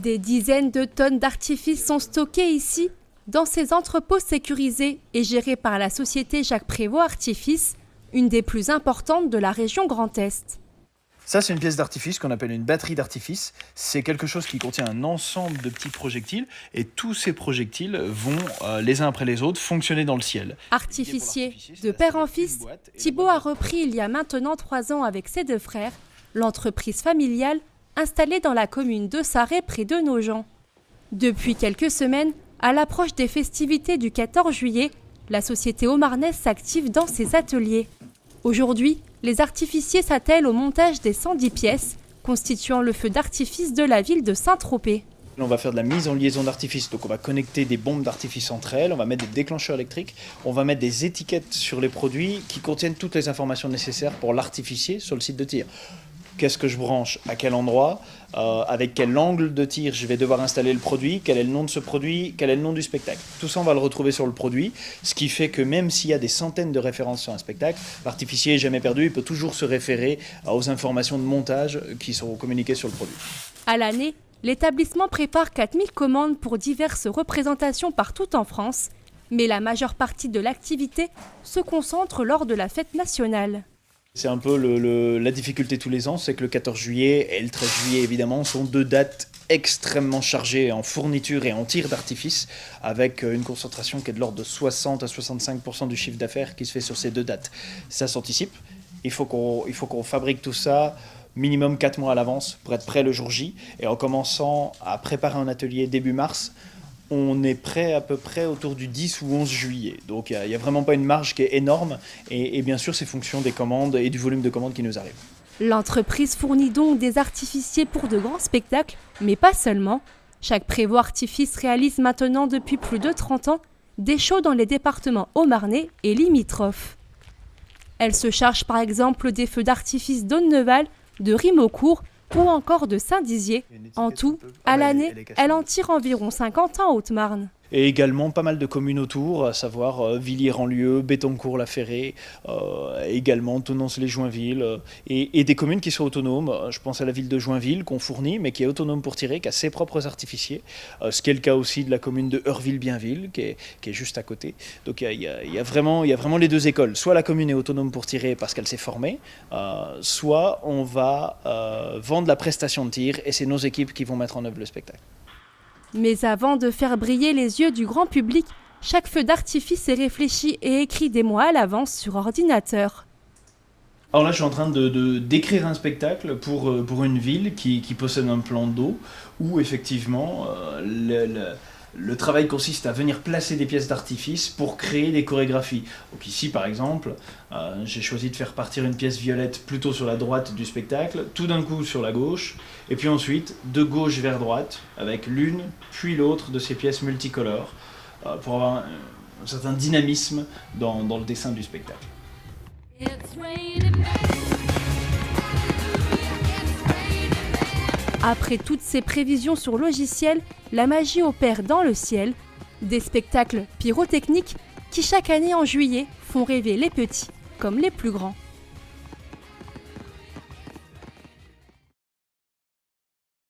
Des dizaines de tonnes d'artifices sont stockées ici, dans ces entrepôts sécurisés et gérés par la société Jacques Prévost Artifices, une des plus importantes de la région Grand Est. Ça, c'est une pièce d'artifice qu'on appelle une batterie d'artifice. C'est quelque chose qui contient un ensemble de petits projectiles et tous ces projectiles vont, les uns après les autres, fonctionner dans le ciel. Artificier de père en fils, Thibaut a repris il y a maintenant 3 ans avec ses 2 frères l'entreprise familiale installée dans la commune de Sarré près de Nogent. Depuis quelques semaines, à l'approche des festivités du 14 juillet, la société haut-marnaise s'active dans ses ateliers. Aujourd'hui, les artificiers s'attellent au montage des 110 pièces constituant le feu d'artifice de la ville de Saint-Tropez. On va faire de la mise en liaison d'artifice, donc on va connecter des bombes d'artifice entre elles, on va mettre des déclencheurs électriques, on va mettre des étiquettes sur les produits qui contiennent toutes les informations nécessaires pour l'artificier sur le site de tir. Qu'est-ce que je branche, à quel endroit, avec quel angle de tir je vais devoir installer le produit, quel est le nom de ce produit, quel est le nom du spectacle. Tout ça, on va le retrouver sur le produit, ce qui fait que même s'il y a des centaines de références sur un spectacle, l'artificier n'est jamais perdu, il peut toujours se référer aux informations de montage qui sont communiquées sur le produit. À l'année, l'établissement prépare 4000 commandes pour diverses représentations partout en France, mais la majeure partie de l'activité se concentre lors de la fête nationale. C'est un peu la difficulté tous les ans, c'est que le 14 juillet et le 13 juillet, évidemment, sont 2 dates extrêmement chargées en fourniture et en tir d'artifice, avec une concentration qui est de l'ordre de 60 à 65% du chiffre d'affaires qui se fait sur ces 2 dates. Ça s'anticipe, il faut qu'on fabrique tout ça minimum 4 mois à l'avance pour être prêt le jour J, et en commençant à préparer un atelier début mars, on est prêt à peu près autour du 10 ou 11 juillet. Donc il n'y a vraiment pas une marge qui est énorme et bien sûr c'est fonction des commandes et du volume de commandes qui nous arrivent. L'entreprise fournit donc des artificiers pour de grands spectacles, mais pas seulement. Jacques Prévost Artifices réalise maintenant depuis plus de 30 ans des shows dans les départements haut-marnais et limitrophes. Elle se charge par exemple des feux d'artifice d'Auneval, de Rimaucourt ou encore de Saint-Dizier. En tout, à l'année, elle en tire environ 50 en Haute-Marne. Et également pas mal de communes autour, à savoir Villiers-en-Lieu, Béthencourt-la-Ferrée, également Tonnons-les-Joinville, et des communes qui sont autonomes. Je pense à la ville de Joinville qu'on fournit, mais qui est autonome pour tirer, qui a ses propres artificiers, ce qui est le cas aussi de la commune de Heurville-Bienville, qui est juste à côté. Donc il y a vraiment les 2 écoles. Soit la commune est autonome pour tirer parce qu'elle s'est formée, soit on va vendre la prestation de tir, et c'est nos équipes qui vont mettre en œuvre le spectacle. Mais avant de faire briller les yeux du grand public, chaque feu d'artifice est réfléchi et écrit des mois à l'avance sur ordinateur. Alors là, je suis en train d'écrire un spectacle pour une ville qui possède un plan d'eau où effectivement le travail consiste à venir placer des pièces d'artifice pour créer des chorégraphies. Donc ici, par exemple, j'ai choisi de faire partir une pièce violette plutôt sur la droite du spectacle, tout d'un coup sur la gauche, et puis ensuite de gauche vers droite, avec l'une puis l'autre de ces pièces multicolores, pour avoir un certain dynamisme dans le dessin du spectacle. Après toutes ces prévisions sur logiciel, la magie opère dans le ciel. Des spectacles pyrotechniques qui chaque année en juillet font rêver les petits comme les plus grands.